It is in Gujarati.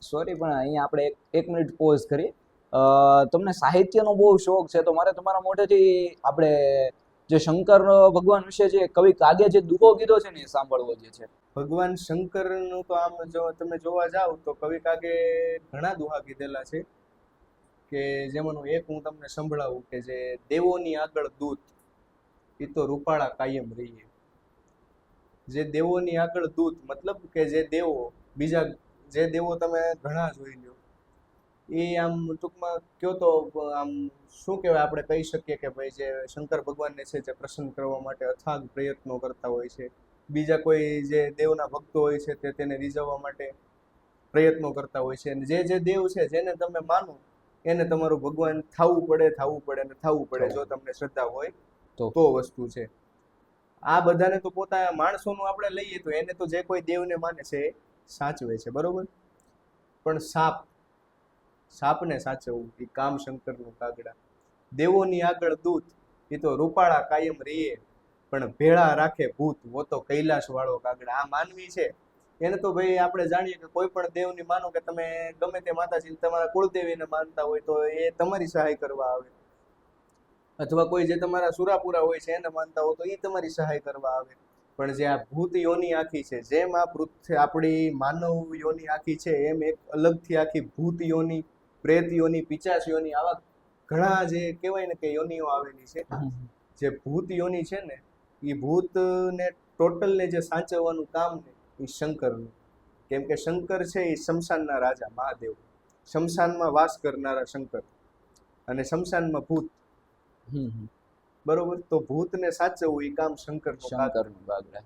સોરી પણ અહીંયા આપણે એક મિનિટ પોઝ કરી. તમને સાહિત્યનો બહુ શોખ છે તો મારે તમારા મોઢેથી આપણે જે શંકર ભગવાન વિશે જે કવિ કાગે જે દુહો કીધો છે ને એ સાંભળવો જે છે. ભગવાન શંકરનું તો આમ જો તમે જોવા જાવ તો કવિ કાગે ઘણા દુહા કીધેલા છે, કે જેમાંનું એક હું તમને સંભળાવું કે જે દેવોની આગળ દૂત એ તો રૂપાળા કાયમ રહીએ. જે દેવોની આગળ દૂત મતલબ કે જે દેવો બીજા જે દેવો તમે ઘણા જોઈ લો, એ આમ ટૂંકમાં કયો તો આમ શું કહેવાય, આપણે કહી શકીએ કે ભાઈ જે શંકર ભગવાનને છે જે પ્રસન્ન કરવા માટે અથાગ પ્રયત્નો કરતા હોય છે. બીજા કોઈ જે દેવના ભક્તો હોય છે તે તેને રીઝવવા માટે પ્રયત્નો કરતા હોય છે. અને જે દેવ છે જેને તમે માનો એને તમારું ભગવાન થવું પડે અને થવું પડે, જો તમને શ્રદ્ધા હોય તો વસ્તુ છે. આ બધાને તો પોતા માણસોનું આપણે લઈએ તો એને તો જે કોઈ દેવને માને છે એ સાચવે છે, બરોબર. પણ સાપને સાચવવું એ કામ શંકરનું કાગડા. દેવોની આગળ દૂત એ તો રૂપાળા કાયમ રહીએ, પણ ભેળા રાખે ભૂત વો તો કૈલાશ વાળો કાગડા. આ માનવી છે એને તો ભાઈ આપણે જાણીએ કે કોઈ પણ દેવની માનો કે તમે ગમે તે માતાજી તમારા કુળદેવીને માનતા હોય તો એ તમારી સહાય કરવા આવે, અથવા કોઈ જે તમારા સુરાપુરા હોય છે એને માનતા હોય તો એ તમારી સહાય કરવા આવે. પણ જે આ ભૂત યોની આખી છે, જેમ આ પૃથ્વી આપણી માનવ યોની આખી છે, એમ એક અલગથી આખી ભૂત યોની, પ્રેત યોની, પિચાચ યોની, આવા ઘણા જે કહેવાય ને કે યોનીઓ આવેલી છે. જે ભૂત યોની છે ને એ ભૂતને ટોટલને જે સાચવવાનું કામ ને એ શંકરનું. કેમ કે શંકર છે એ શમશાનના રાજા મહાદેવ, શમશાનમાં વાસ કરનારા શંકર, અને શમશાનમાં ભૂત, બરોબર. તો ભૂતને સાચવવું એ કામ શંકરનું કાગડા.